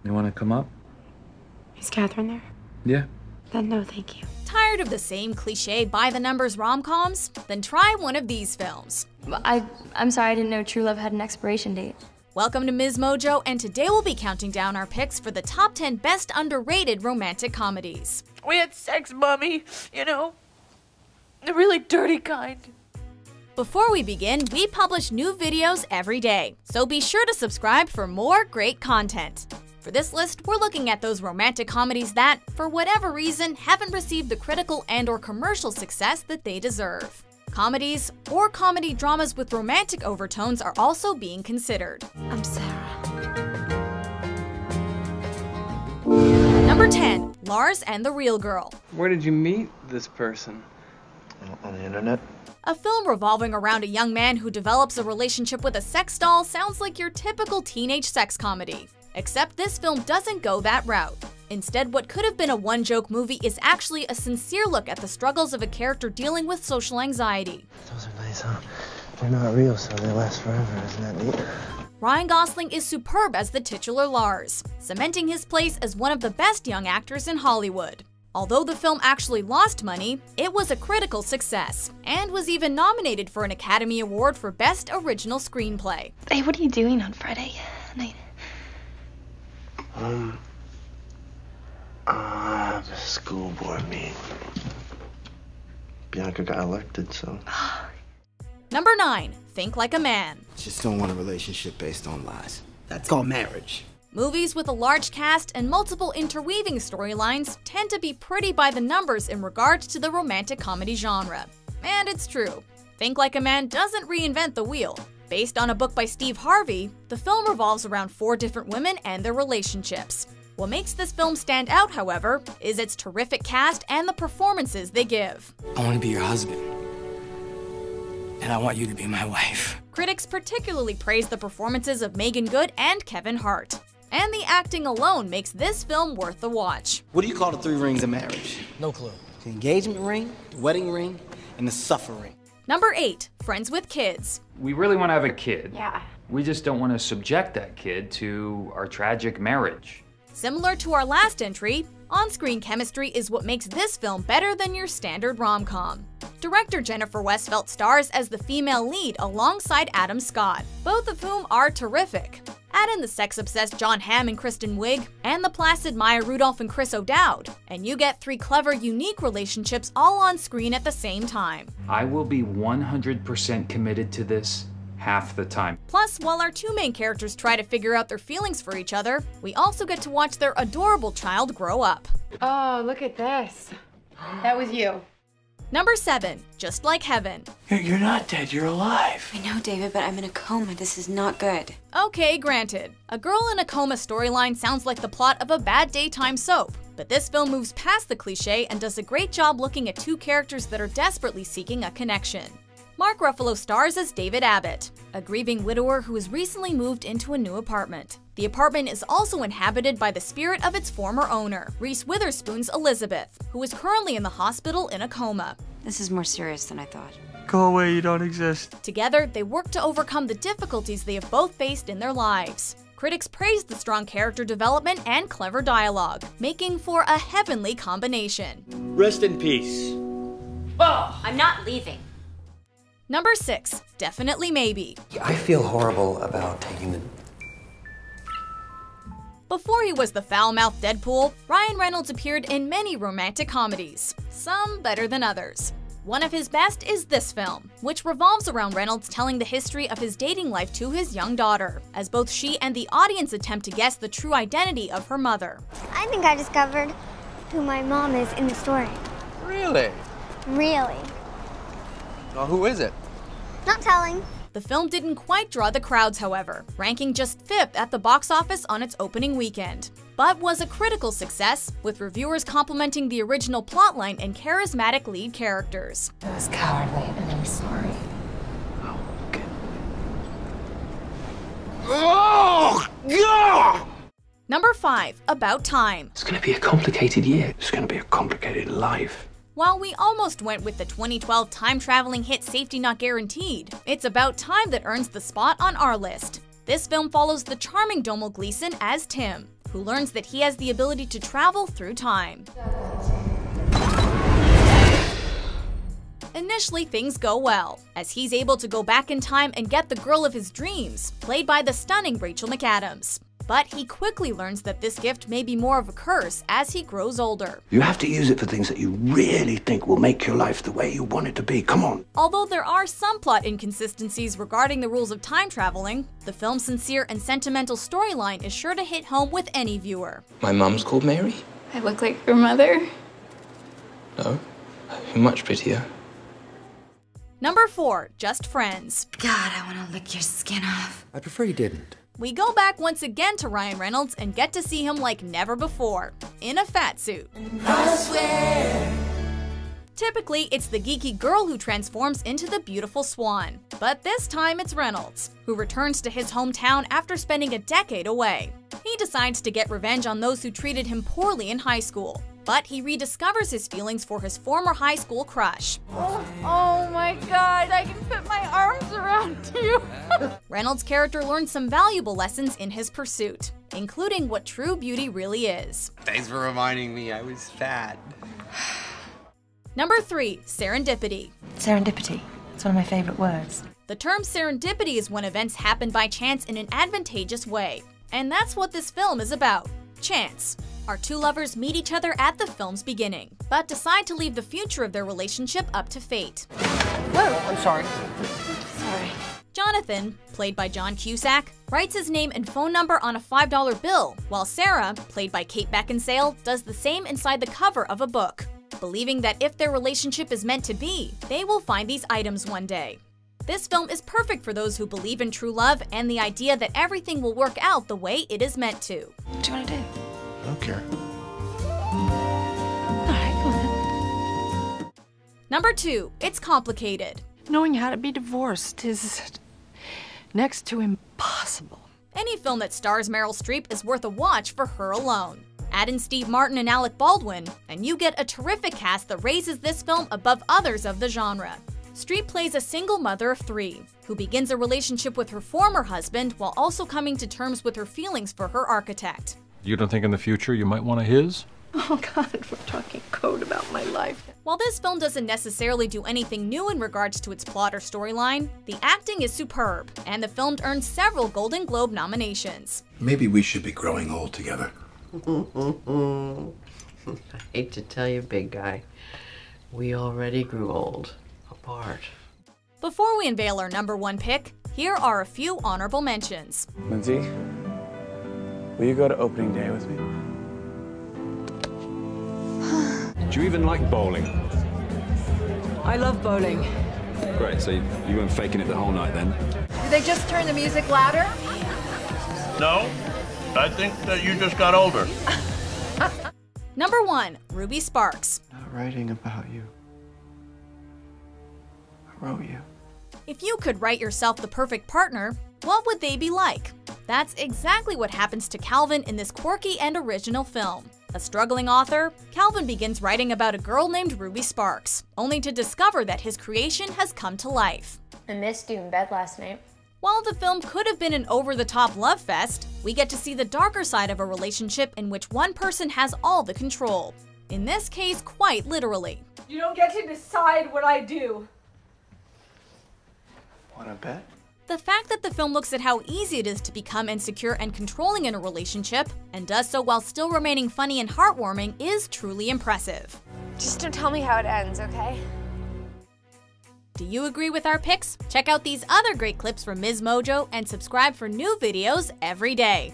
You want to come up? Is Catherine there? Yeah. Then no, thank you. Tired of the same cliche by-the-numbers rom-coms? Then try one of these films. I'm sorry, I didn't know True Love had an expiration date. Welcome to Ms. Mojo, and today we'll be counting down our picks for the top 10 best underrated romantic comedies. We had sex, Mommy, you know, the really dirty kind. Before we begin, we publish new videos every day, so be sure to subscribe for more great content. For this list, we're looking at those romantic comedies that, for whatever reason, haven't received the critical and/or commercial success that they deserve. Comedies or comedy dramas with romantic overtones are also being considered. I'm Sarah. Number 10. Lars and the Real Girl. Where did you meet this person? On the internet. A film revolving around a young man who develops a relationship with a sex doll sounds like your typical teenage sex comedy. Except this film doesn't go that route. Instead, what could have been a one-joke movie is actually a sincere look at the struggles of a character dealing with social anxiety. Those are nice, huh? They're not real, so they last forever. Isn't that neat? Ryan Gosling is superb as the titular Lars, cementing his place as one of the best young actors in Hollywood. Although the film actually lost money, it was a critical success, and was even nominated for an Academy Award for Best Original Screenplay. Hey, what are you doing on Friday night? The school board meeting. Bianca got elected, so. Number 9. Think Like a Man. Just don't want a relationship based on lies. That's called marriage. Movies with a large cast and multiple interweaving storylines tend to be pretty by the numbers in regards to the romantic comedy genre. And it's true. Think Like a Man doesn't reinvent the wheel. Based on a book by Steve Harvey, the film revolves around 4 different women and their relationships. What makes this film stand out, however, is its terrific cast and the performances they give. I want to be your husband. And I want you to be my wife. Critics particularly praise the performances of Megan Good and Kevin Hart. And the acting alone makes this film worth the watch. What do you call the 3 rings of marriage? No clue. The engagement ring, the wedding ring, and the suffer ring. Number 8. Friends with Kids. We really want to have a kid. Yeah. We just don't want to subject that kid to our tragic marriage. Similar to our last entry, on-screen chemistry is what makes this film better than your standard rom-com. Director Jennifer Westfeldt stars as the female lead alongside Adam Scott, both of whom are terrific. Add in the sex-obsessed Jon Hamm and Kristen Wiig, and the placid Maya Rudolph and Chris O'Dowd, and you get 3 clever, unique relationships all on screen at the same time. I will be 100% committed to this half the time. Plus, while our 2 main characters try to figure out their feelings for each other, we also get to watch their adorable child grow up. Oh, look at this. That was you. Number 7. Just Like Heaven. You're not dead, you're alive. I know, David, but I'm in a coma. This is not good. Okay, granted. A girl in a coma storyline sounds like the plot of a bad daytime soap. But this film moves past the cliche and does a great job looking at 2 characters that are desperately seeking a connection. Mark Ruffalo stars as David Abbott, a grieving widower who has recently moved into a new apartment. The apartment is also inhabited by the spirit of its former owner, Reese Witherspoon's Elizabeth, who is currently in the hospital in a coma. This is more serious than I thought. Go away, you don't exist. Together, they work to overcome the difficulties they have both faced in their lives. Critics praised the strong character development and clever dialogue, making for a heavenly combination. Rest in peace. Oh, I'm not leaving. Number 6. Definitely Maybe. I feel horrible about taking the. Before he was the foul-mouthed Deadpool, Ryan Reynolds appeared in many romantic comedies, some better than others. One of his best is this film, which revolves around Reynolds telling the history of his dating life to his young daughter, as both she and the audience attempt to guess the true identity of her mother. I think I discovered who my mom is in the story. Really? Really. Well, who is it? Not telling. The film didn't quite draw the crowds, however, ranking just 5th at the box office on its opening weekend, but was a critical success, with reviewers complimenting the original plotline and charismatic lead characters. I was cowardly, and I'm sorry. Okay. Oh, God! Number 5. About Time. It's gonna be a complicated year. It's gonna be a complicated life. While we almost went with the 2012 time-traveling hit Safety Not Guaranteed, it's About Time that earns the spot on our list. This film follows the charming Domhnall Gleeson as Tim, who learns that he has the ability to travel through time. Initially, things go well, as he's able to go back in time and get the girl of his dreams, played by the stunning Rachel McAdams. But he quickly learns that this gift may be more of a curse as he grows older. You have to use it for things that you really think will make your life the way you want it to be. Come on. Although there are some plot inconsistencies regarding the rules of time traveling, the film's sincere and sentimental storyline is sure to hit home with any viewer. My mum's called Mary? I look like your mother. No, you're much prettier. Number 4, Just Friends. God, I want to lick your skin off. I prefer you didn't. We go back once again to Ryan Reynolds and get to see him like never before, in a fat suit. I swear. Typically, it's the geeky girl who transforms into the beautiful swan. But this time it's Reynolds, who returns to his hometown after spending a decade away. He decides to get revenge on those who treated him poorly in high school. But he rediscovers his feelings for his former high school crush. Oh my God, I can put my arms around you. Reynolds' character learns some valuable lessons in his pursuit, including what true beauty really is. Thanks for reminding me I was fat. Number 3, Serendipity. Serendipity. It's one of my favorite words. The term serendipity is when events happen by chance in an advantageous way. And that's what this film is about. Chance. Our two lovers meet each other at the film's beginning, but decide to leave the future of their relationship up to fate. Whoa, I'm sorry. Sorry. Jonathan, played by John Cusack, writes his name and phone number on a $5 bill, while Sarah, played by Kate Beckinsale, does the same inside the cover of a book, believing that if their relationship is meant to be, they will find these items one day. This film is perfect for those who believe in true love and the idea that everything will work out the way it is meant to. What do you want to do? I don't care. Alright, go on. Number 2, It's Complicated. Knowing how to be divorced is next to impossible. Any film that stars Meryl Streep is worth a watch for her alone. Add in Steve Martin and Alec Baldwin, and you get a terrific cast that raises this film above others of the genre. Streep plays a single mother of 3, who begins a relationship with her former husband while also coming to terms with her feelings for her architect. You don't think in the future you might want a his? Oh God, we're talking code about my life. While this film doesn't necessarily do anything new in regards to its plot or storyline, the acting is superb, and the film earned several Golden Globe nominations. Maybe we should be growing old together. I hate to tell you, big guy, we already grew old. Apart. Before we unveil our number 1 pick, here are a few honorable mentions. Lindsay, will you go to opening day with me? Do you even like bowling? I love bowling. Great, so you weren't faking it the whole night then? Did they just turn the music louder? No, I think that you just got older. Number 1, Ruby Sparks. Not writing about you. I wrote you. If you could write yourself the perfect partner, what would they be like? That's exactly what happens to Calvin in this quirky and original film. A struggling author, Calvin begins writing about a girl named Ruby Sparks, only to discover that his creation has come to life. I missed you in bed last night. While the film could have been an over-the-top love fest, we get to see the darker side of a relationship in which one person has all the control. In this case, quite literally. You don't get to decide what I do. Wanna bet? The fact that the film looks at how easy it is to become insecure and controlling in a relationship, and does so while still remaining funny and heartwarming, is truly impressive. Just don't tell me how it ends, okay? Do you agree with our picks? Check out these other great clips from Ms. Mojo and subscribe for new videos every day.